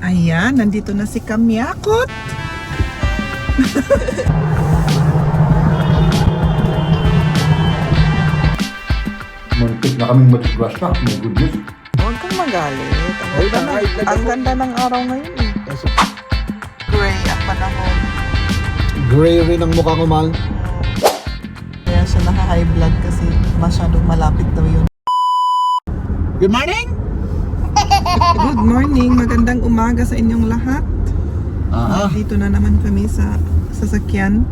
Ayan, nandito na si Kamyakot. Muntik na kaming madisgrasya. My goodness. Huwag kang magalit. Ang ganda ng araw ngayon eh. Gray ang panahon. Gray rin ang mukha ko, Mal. Kaya siya naka-high blood kasi masyadong malapit daw yun. Good morning! Good morning, magandang umaga sa inyong lahat. Dito na naman kami sa sasakyan.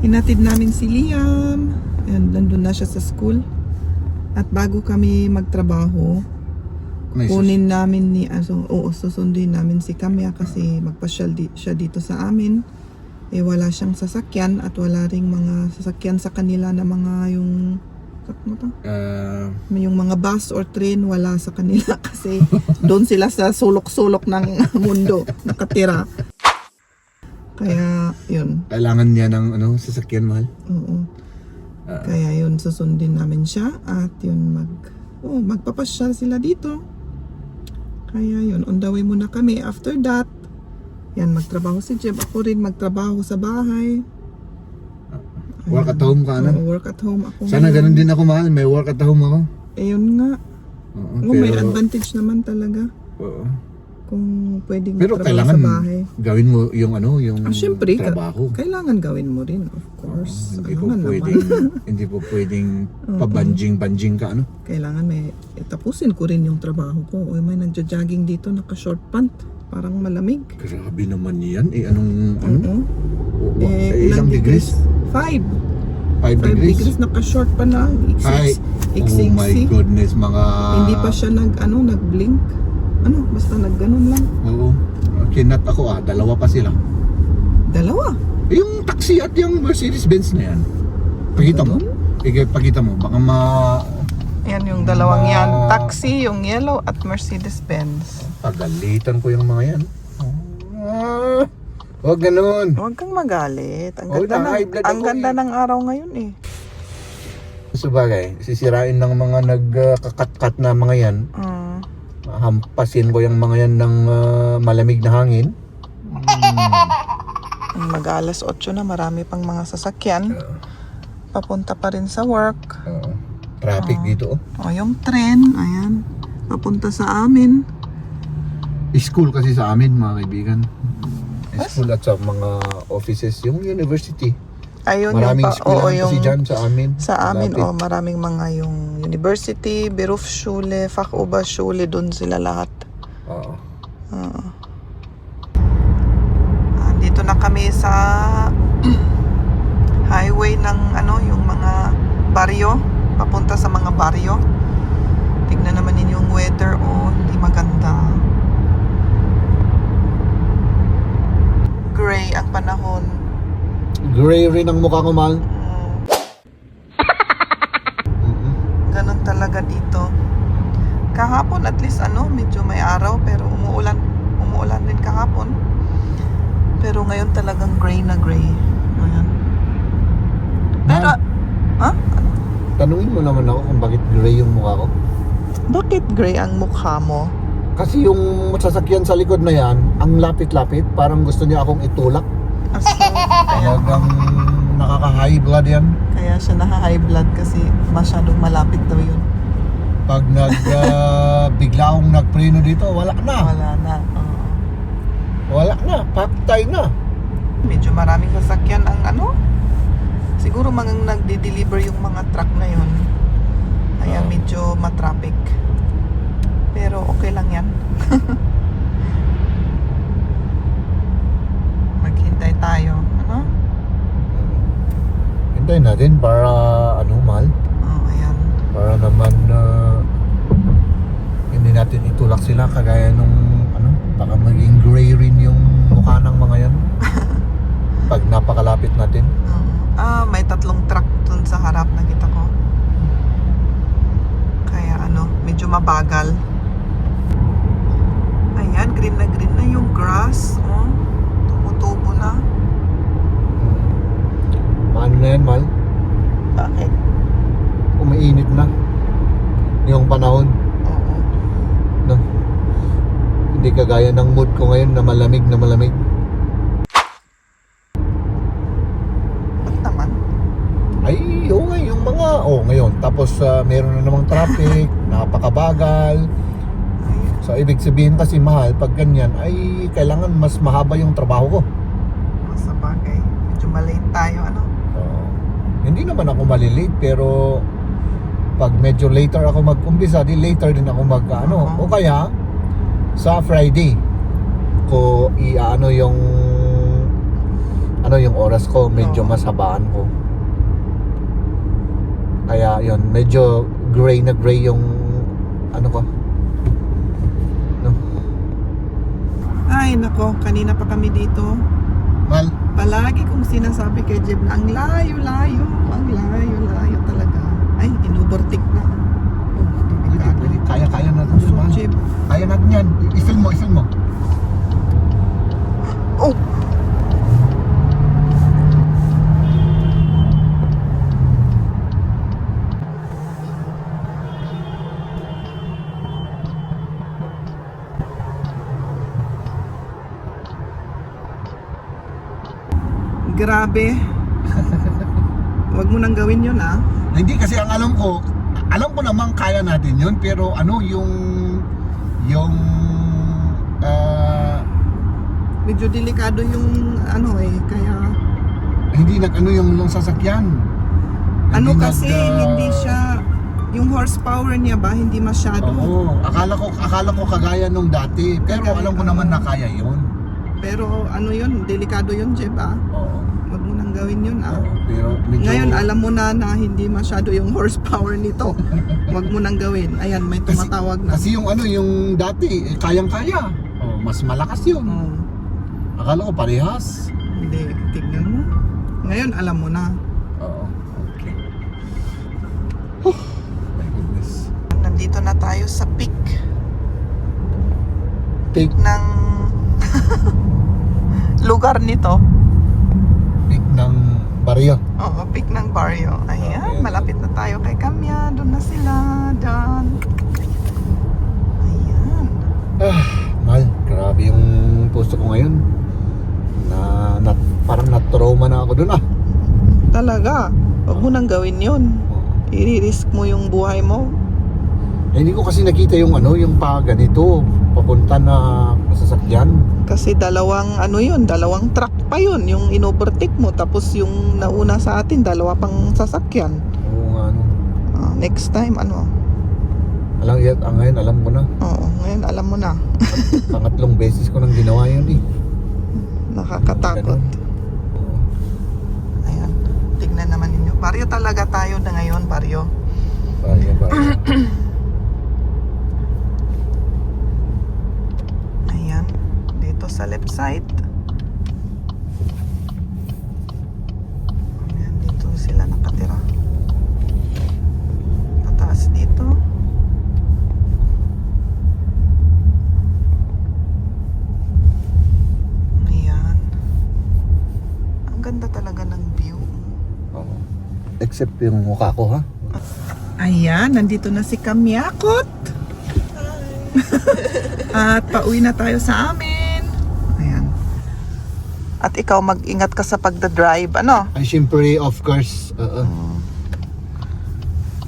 Hinatid namin si Liam. Ayan, nandun na siya sa school. At bago kami magtrabaho, kunin namin susunduin namin si Kamya kasi magpasyal siya dito sa amin. Eh wala siyang sasakyan at wala ring mga sasakyan sa kanila na mga yung mga bus or train, wala sa kanila kasi doon sila sa sulok-sulok ng mundo nakatira. Kaya yun. Kailangan niya ng sasakyan, Mal. Oo. Kaya yun, susundin namin siya at yun magpapasyal sila dito. Kaya yun, on the way muna kami. After that, yan, magtrabaho si Jeb. Ako rin magtrabaho sa bahay. Work at home ka na? Work at home ako. Sana ganun din ako, Mal. May work at home ako. Eh yun nga. May advantage naman talaga. Oo. Kung pwedeng Pero magtrabaho kailangan sa bahay. gawin mo yung Syempre, trabaho. kailangan gawin mo rin, of course. Hindi po pwedeng, hindi po pwedeng pabanjing-banjing ka, Kailangan may tapusin ko rin yung trabaho ko. O may nagja-jogging dito, naka-short pant. Parang malamig. Grabe naman yan. Anong Ilang degrees? 5 5 degrees? naka-short pa na. Ay, oh my goodness, mga... Hindi pa siya nag-blink. Basta nag-ganon lang. Oo. Kinat ako dalawa pa sila. Dalawa? Yung taxi at yung Mercedes-Benz na yan. Pakita mo. Pakita mo. Baka Yan yung dalawang yan. Taxi, yung yellow at Mercedes-Benz. pagalitan ko yung mga yan. Huwag ganun. Huwag kang magalit. Oh, high blood Ang ako ganda ng araw ngayon eh. Sabagay, sisirain ng mga nagkakat-kat na mga yan. Hampasin ko yung mga yan ng malamig na hangin. Mag-alas 8 na, marami pang mga sasakyan. Papunta pa rin sa work. Traffic dito. Yung tren, ayan. Papunta sa amin. School kasi sa amin, mga kaibigan. School at sa mga offices, yung university. Ayun Maraming yung school kasi dyan sa amin. Sa amin, Lapit. maraming mga yung university, Berufsschule, Fachoberschule, doon sila lahat. Oo. Dito na kami sa highway ng yung mga baryo, papunta sa mga baryo. Tignan naman ninyo yung weather, hindi maganda. Gray ang panahon. Gray rin ang mukha ko, Mal. Ganon talaga dito. Kahapon at least medyo may araw pero umuulan din kahapon. Pero ngayon talagang gray na gray. Ayan. Pero Tanungin mo naman ako kung bakit gray yung mukha ko. bakit gray ang mukha mo? Kasi yung sasakyan sa likod na yan, ang lapit-lapit, parang gusto niya akong itulak. Talagang nakaka-high blood yan. Kaya siya naka-high blood kasi masyadong malapit daw yun. Pag bigla akong nagpreno dito, wala na. Wala na. Wala na, patay na. Medyo maraming sasakyan ang siguro mga nagde-deliver yung mga truck na yun. Kaya medyo matraffic. Pero okay lang yan. Maghintay tayo. Hintayin natin para Mal? Ayan. Para naman hindi natin itulak sila kagaya nung baka maging gray rin yung mukha ng mga yan. Pag napakalapit natin. May 3 truck dun sa harap, nakita ko. Kaya medyo mabagal. Ayan, green na yung grass. Tumutubo na. Paano na yan, Mal? Bakit? Umiinit na yung panahon. Oo. No? gaya ng mood ko ngayon na malamig na malamig. Ba't naman? Ay, oo nga, yung mga, ngayon. Tapos meron na namang traffic, napakabagal. So, ibig sabihin kasi mahal, pag ganyan, ay kailangan mas mahaba yung trabaho ko. Sa bagay. Medyo malate tayo, ano? Hindi naman ako malilate, pero pag medyo later ako mag-umpisa, di later din ako mag-ano. O kaya, sa Friday, ko i-ano yung oras ko, medyo mas habaan ko. Kaya yon, medyo gray na gray yung ano ko. No? Ay, nako. Kanina pa kami dito. Mal, Palagi kong sinasabi kay Jeb na ang layo-layo. Ang layo-layo talaga. Ay, inubortik na. pwede, kaya natin So, yun, Jeb. Kaya natin yan. I-film mo. Oh! Grabe. Wag mo nang gawin yun, ah. Hindi kasi ang alam ko naman kaya natin yun, pero ano yung Medyo delikado yung ano kaya hindi nag-ano yung sasakyan. ano Hindi kasi hindi siya yung horsepower niya ba hindi masyado. Oo, akala ko kagaya nung dati, pero alam ko naman na kaya yun. Pero ano yun, delikado yun, Jeb, ah. Oo. Wag mo nang gawin yun, ah. Pero medyo, Ngayon alam mo na hindi masyado yung horsepower nito. Wag mo nang gawin. Ayan, may tumatawag na. kasi yung dati kayang-kaya. Mas malakas yun. Oh, Akala ko parehas. hindi, tignan mo. Ngayon alam mo na. Oo. Okay. My goodness. Nandito na tayo sa peak Peak ng lugar nito. ng baryo. Oo, peak ng barrio. Ayan, malapit na tayo kay Kamya. Doon na sila. Doon. Ayan. Mahal, grabe yung puso ko ngayon. Parang na-trauma na ako dun Talaga. Huwag mo nang gawin yun. I-risk mo yung buhay mo. Hindi ko kasi nakita yung ganito, papunta na sasakyan. Kasi dalawang truck pa yun. Yung inovertake mo. Tapos yung nauna sa atin, dalawa pang sasakyan. Oo nga, Next time, ngayon alam ko na. Oo, ngayon alam mo na. Pangatlong beses ko nang ginawa yun Nakakatakot. Oo. Ayan. Tignan naman ninyo. Baryo talaga tayo na ngayon, baryo. Baryo. Ayan. Dito sa left side. Ayan, dito sila nakatira. Pataas dito. Ayan. Ang ganda talaga ng view. Oo. Except yung mukha ko, ha? Ayan, nandito na si Kamyakot. At pauwi na tayo sa amin. Ayan. At ikaw mag-ingat ka sa pagdadrive, ano? Ay, syempre, of course.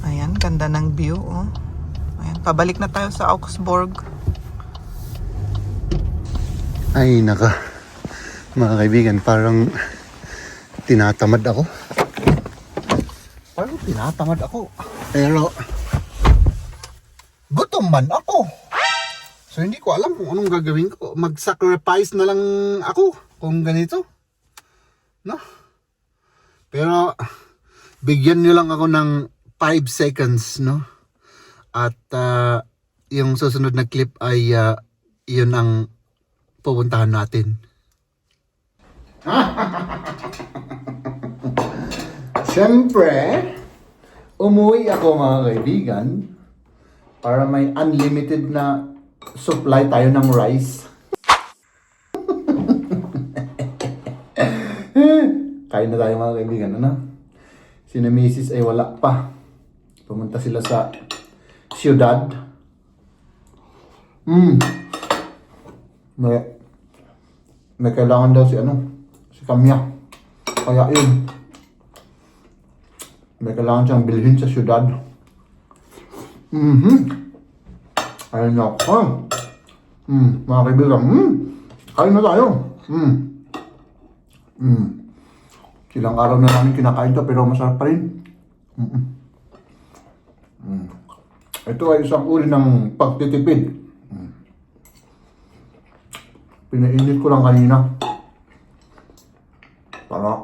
Ayan, ganda ng view, oh. Ayan, pabalik na tayo sa Augsburg. Ay, naka. Mga kaibigan, parang tinatamad ako. Pero, gutom man ako. So, hindi ko alam kung anong gagawin ko. Mag-sacrifice na lang ako kung ganito. No? Pero, bigyan nyo lang ako ng 5 seconds, no? At, yung susunod na clip ay, yun ang pupuntahan natin. Siyempre, umuwi ako mga kaibigan para may unlimited na supply tayo ng rice. Kain na tayo mga kaibigan, ano? Si Mrs. ay wala pa. Pumunta sila sa siyudad. may kailangan daw si Kamya. Kaya yun, may kailangan siyang bilhin sa syudad. Ayun ako. Mga kaibigan, kain na tayo. Ilang araw na namin kinakain to pero masarap pa rin. Ito ay isang uri ng pagtitipid. Pinainit ko lang kanina para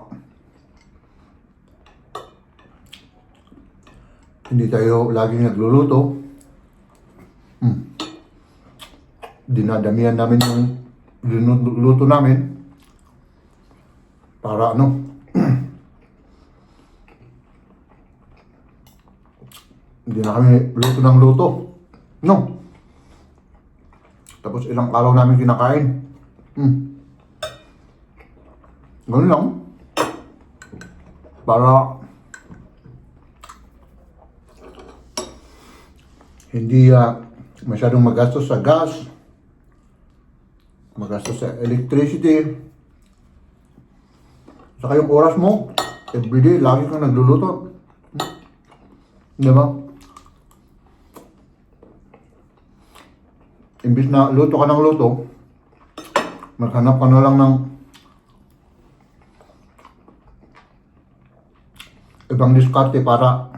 hindi tayo laging nagluluto. Dinadamihan namin yung linuluto namin para hindi na kami luto ng luto. No. Tapos ilang araw namin kinakain. Ganun lang. Para hindi masyadong magastos sa gas, magastos sa electricity. Saka yung oras mo, everyday, lagi kang nagluluto. Di ba? Imbis na luto ka ng luto, maghanap ka na lang ng ibang diskarte para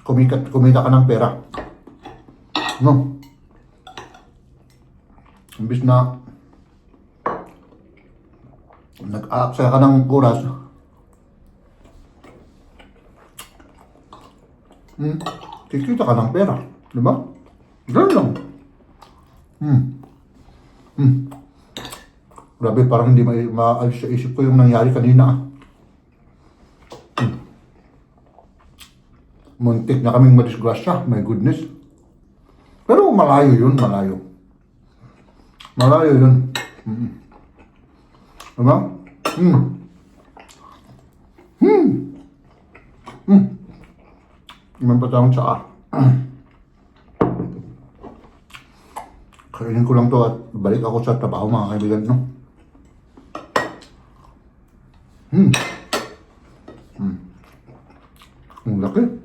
kumita ka ng pera. No? Imbis na nag-aaksaya ka ng oras, kikita ka ng pera. Di ba? Ganun lang. Grabe, parang hindi maalis sa isip ko yung nangyari kanina. Muntik na kaming madisgrasya, my goodness. Pero malayo yun, malayo. Malayo yun. Diba? Naman pa tayong tsaa. Kainin ko lang to at balik ako sa trabaho, mga kaibigan, no? Ang laki.